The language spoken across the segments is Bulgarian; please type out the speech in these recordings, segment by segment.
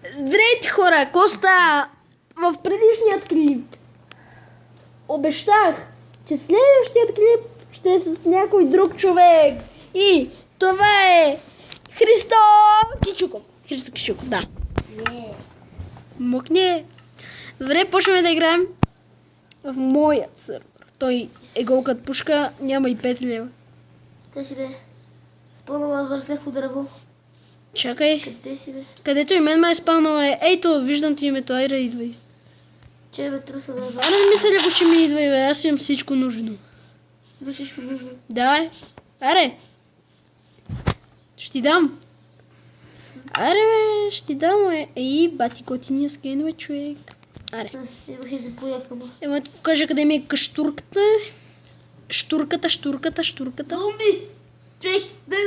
Здравейте хора, Коста! В предишният клип обещах, че следващият клип ще е с някой друг човек. И това е Христо Кичуков. Христо Кичуков, да. Мъкне. Добре, почваме да играем в моят сървър. Той е гол като пушка, няма и 5 лева. Къде си бе? Спълнала върслеко дърво. Чакай. Къде си бе? Където и мен ме е спалнала е. Ейто, виждам ти името, айра идвай. Че бе тръса дърво. Аре, не мисля ли го, че ми идвай, бе, аз имам всичко нужно. Бе всичко нужно. Давай. Аре. Ще ти дам. Аре, бе, ще ти дам, бе. Ей, бати готиния скенове, човек. Аре. Имах един пояк, ама. Ема ти покажа къде ми е каштурката. Штурката. Зомби! Човек, дай.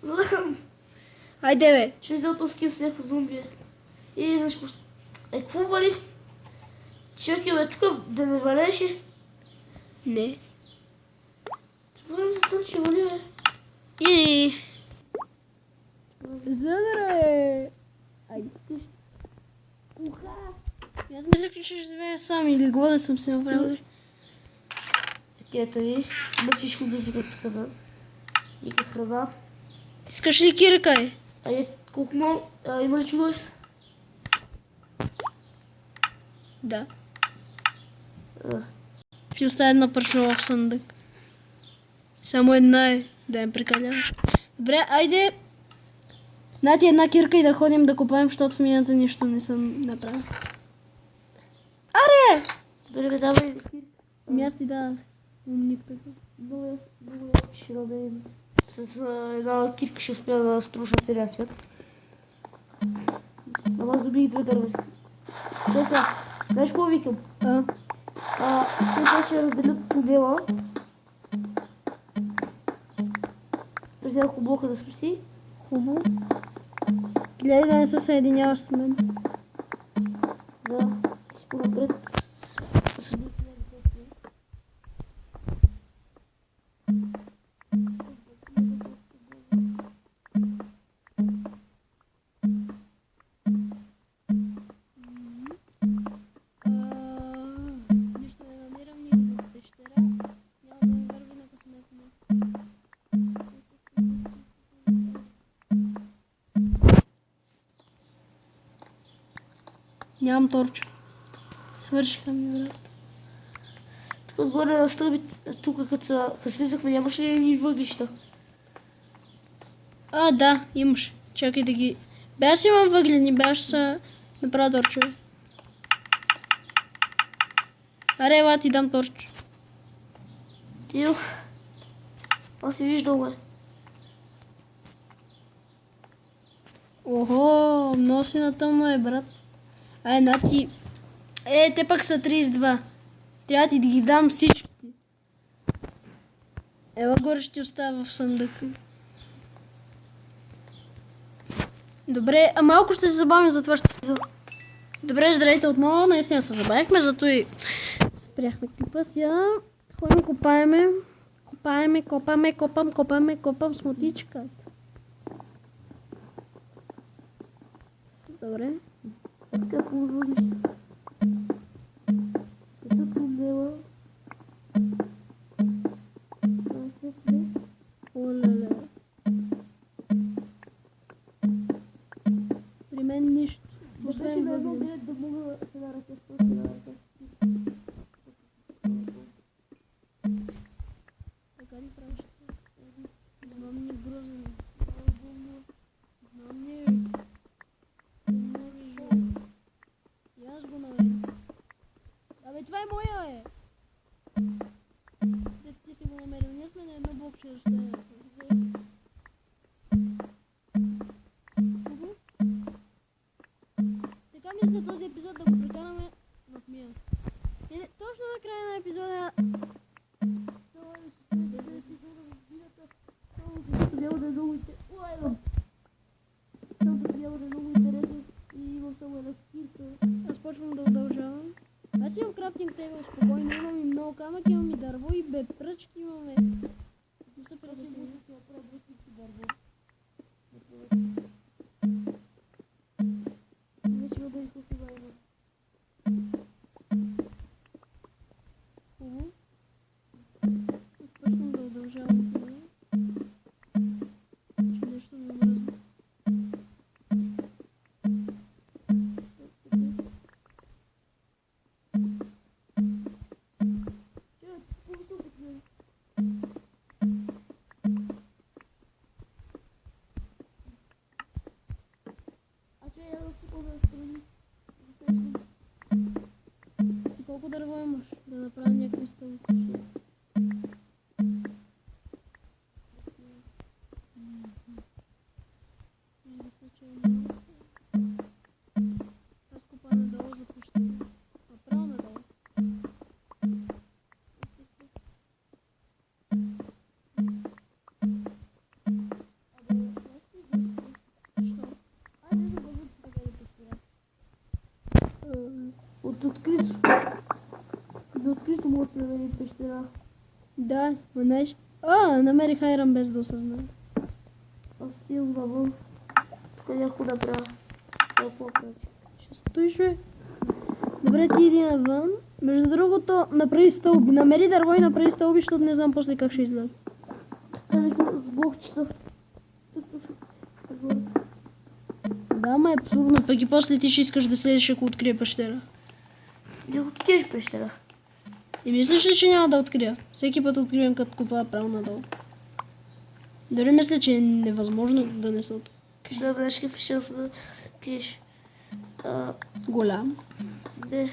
Злам. Айде, бе. Ще взел този скин с някакво зомби. И изведнъж какво вали в... Чакай, бе, тук да не валеше. Не. Това ще вали, бе. И... Задре. Айде. Уха. Аз мисля, че ще живея сам или глада съм се направил. Ето ви. Има всичко нужно, както каза. И как храна. Искаш ли кирка, е? Айде, колко много... Има ли чудовище? Да. А, Ще оставя една парчова в съндък. Само една е. Да я прекалява. Добре, айде. На ти една кирка и да ходим да копаем, защото в мината нищо не съм направил. Аре! добре, бе, давай. Ами аз ти дадах. Умник така. Много ще родим. С една кирка ще успя да струша целия свят. Ама аз добих две дърва. Че са? Знаеш какво викам? Те сега ще разделят подела. През няколко блока да спаси. Хубаво. Гледай да не се съединяваш с мен. Да, ти си по-напред. Нищо не намирам ни в пещера. Няма да ми върви на късмет место. Нямам торча. Свършиха ми, брат. Тук отгоре на стълби, тук като слизахме, нямаше ли ни въглища? А, да, имаш. Чакай да ги... Бе, аз имам въглени, бе, аз са направя торчове. Аре, ела ти дам торч. Тио. Аз си виждал, бе. Охо, много си на тъмно е, брат. Ай, на ти... те пък са 32. Трябва ти да ги дам всички. Ела горе ще ти оставя в съндъка. Добре, а малко ще се забавим, затова ще се... Добре, здравейте отново. Наистина се забавихме, зато и спряхме клипа. Сега ходим, копаеме. Копам смутичка. Добре. Така по въглища. Ето подела. Олеле. При мен нищо. Беше на едно директ да мога да се наръка с този наръка. Така ли правиш? Знам ни грозен. Знам ни. И аз го намерих. Абе, това е моя, бе. Ти си го намерил. Ние сме на едно блокче разстояние. Така мисля този епизод да го прекараме в мия. Точно на края на епизода Трябва да е много интересно и имам само една кирка. аз почвам да удължавам. Аз имам крафтинг тейбъл спокойно, имам и много камък, имам и дърво и пръчки имаме. Не са притеснени. Колко дърво имаш? Да направя някакви стълби. Аз копая надолу за пещера. Направо надолу. От открито. До открито може да се намери пещера. Да, знаеш. Намерих айран без да осъзнае. Аз стигам навън. Тук някой да правя. Какво правя? Ще стоиш, бе. Добре, ти иди навън. Между другото, направи стълби. Намери дърво и направи стълби, защото не знам после как ще излезе. Ами с блокчета. Да, ма е абсурдно. Пък и после ти ще искаш да следиш, ако открие пещера. Не откриеш пещера. И мислиш ли, че няма да открия? Всеки път откривам, като копая право надолу. Дори мисля, че е невъзможно да не са Да, знаеш какъв пещера са да откриеш. голям. Не.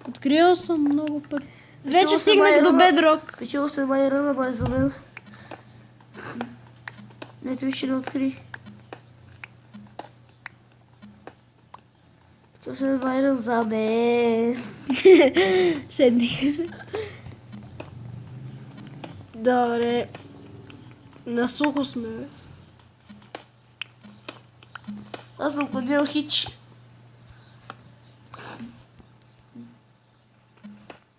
Открил съм много пъти. Вече съм стигнах до айрона. бедрок. Качила се майрана, ма е за мен. Не, той ще не откри. Качила се майран за мен. Седниха се. Добре. На сухо сме, бе. Аз съм ходил хич.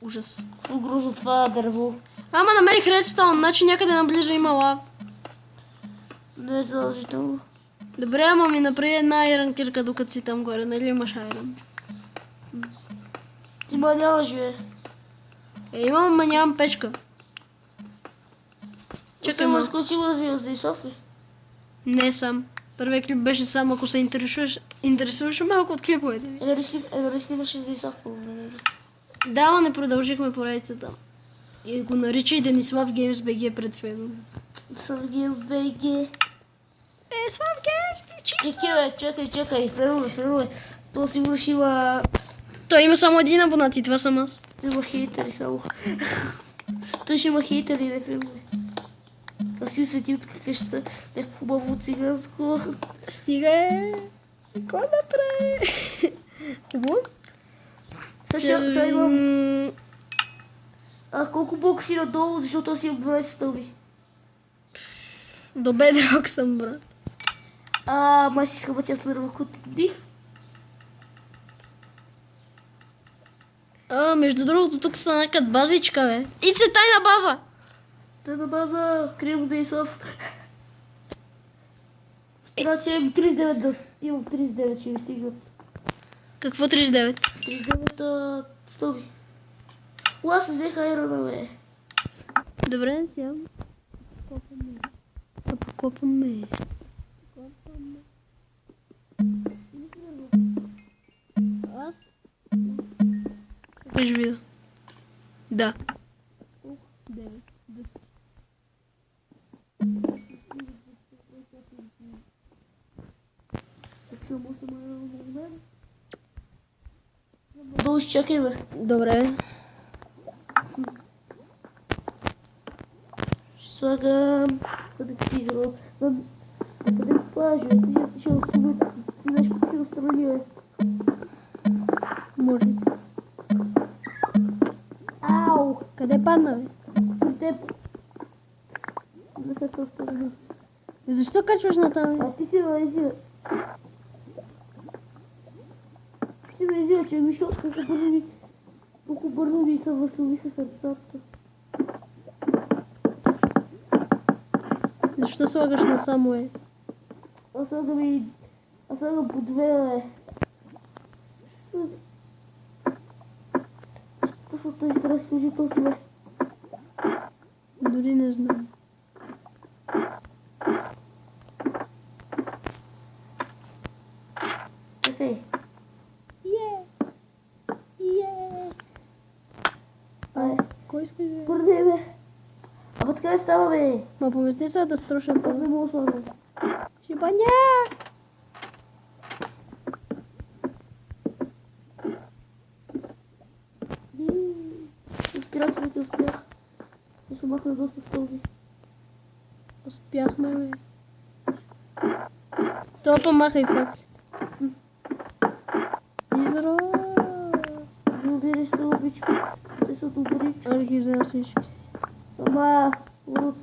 Ужас. Какво грузо това дърво. Ама намерих редстоун, значи някъде наблизо има лав. Не е задължително. Добре, ама ми направи една айран кирка, докато си там горе, нали имаш айран? Ти ма няма живе. Имам, ама нямам печка. Чакай, може да си го развива за Исов ли? Не сам. Първият клип беше сам, ако се интересуваш малко от клиповете ми. Нали снимаше за Исов по време? Да, ама не продължихме поредицата. И го нарича и Денислав Геймс БГ пред фенове. Съм ги от БГ. Денислав Геймс БГ. Чакай, фенове. То сигурно ще има... Той има само един абонат и това съм аз. Той има хейтери само. Той ще има хейтери, не фенове. Как си осветил тук къщата, е хубаво циганско. Стига е. Какво да прави? Хубаво? Сега имам... колко блока си надолу, защото аз имам 12 стълби. До бедрок съм, брат. Май си искам цялото дърво, което бих. Между другото, тук стана като базичка, бе. И се тайна база! Та на база, крием да Исов. Значи имам 39 да... Имам 39, че ми стигнат. Какво 39? 39 стълби. Аз взех айрона, бе. Добре, сега. Покопаме. Аз? Виж видео. Да. 9. 10. Долу изчакай, бе. Добре. Ще слагам... Съдък тигър. Къде плажи, бе? Ти ще освободи. Ти знаеш какво ще разстрани, бе. Може. Ау! Къде падна, бе? При теб. Не се разстрани. Защо качваш на там, бе? Ти си налези, бе. Ти си налези, бе, че виж колко бързо ми се възстановиха сърцата. Защо слагаш на само, е? Аз слагам по две, бе. Точно този трябва да служи този човек. Дори не знам. Чакай. Кой искаш, бе? Бърне, бе. Ама така не става, бе. Ма помести се да строша Аз това. не мога да слагам. Шибаня! ще махна доста стълби. Успяхме, бе. То помахай факт. Изро. Благодаря стълбички. Те са добри. Архи за всички си. Ама, урод.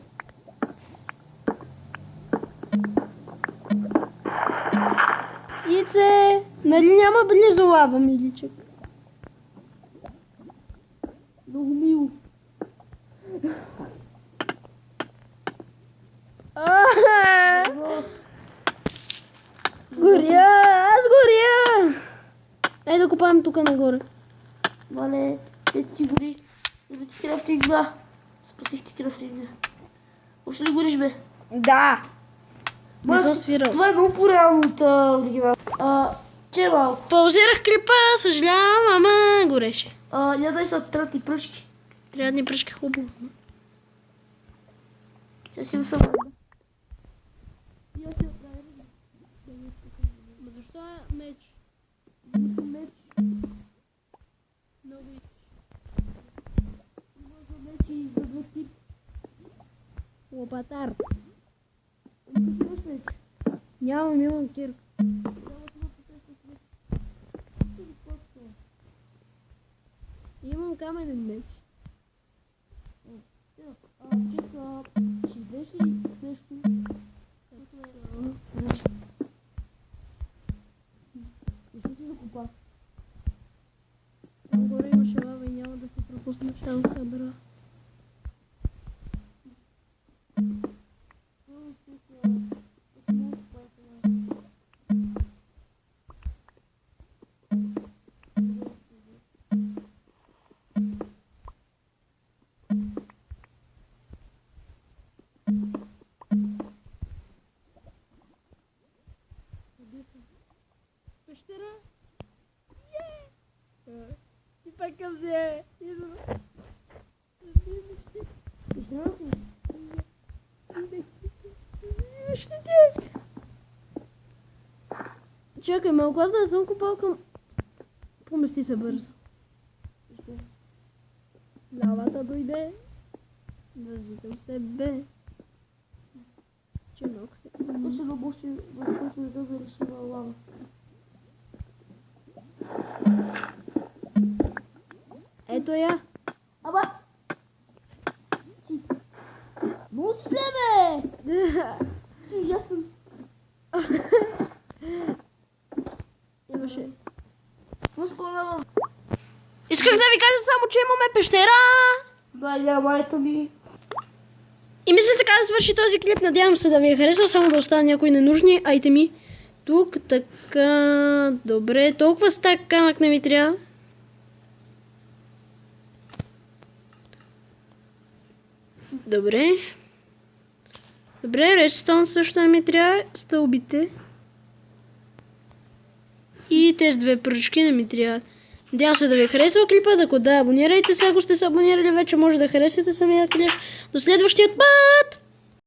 Ице, нали няма близо лава, миличък? Много мило. Горя, аз горя! Ей да копаем тук нагоре. Мале, ето ти гори. Да ти крафтинг, да. Спасих ти крафтинга. Още ли гориш, бе? Да! Не Брат, съм свирал. Това е много по-реално от оригинал. Че малко. Паузирах клипа, съжалявам, ама гореше. Я дай са трътни пръчки. Трябва да ни пръчка хубаво. Тя си усъмна. Защо е меч? Меч. Много искаш. Има за меч и за два тип. Лопатар. Ти си имаш меч. Нямам кирк. Имам каменен меч. Чека, ще идеш ли нещо? Не си закупа. Там горе имаше лава и няма да се пропусна шанса, бра. Пещера? И пак към взе. Чакай, малко аз да съм купал към... Помести се бързо. Лавата дойде. Въздитам се, бе. Че много се... Точно на бощи, в който не да зареши на лава. Ето я. Аба! Много си зле, бе! Си ужасен. Имаше... Какво спомнава? Исках да ви кажа само, че имаме пещера. Да, майта ми. И мисля така да свърши този клип. Надявам се да ви е харесал, само да останат някои ненужни айтеми. Тук така... Добре, толкова стак камък не ми трябва. Добре. Добре, редстоун също не ми трябва. Стълбите. И тези две пръчки не ми трябват. Надявам се да ви е харесал клипът. Ако да, абонирайте се. Ако сте се абонирали вече, може да харесате самия клип. До следващия път!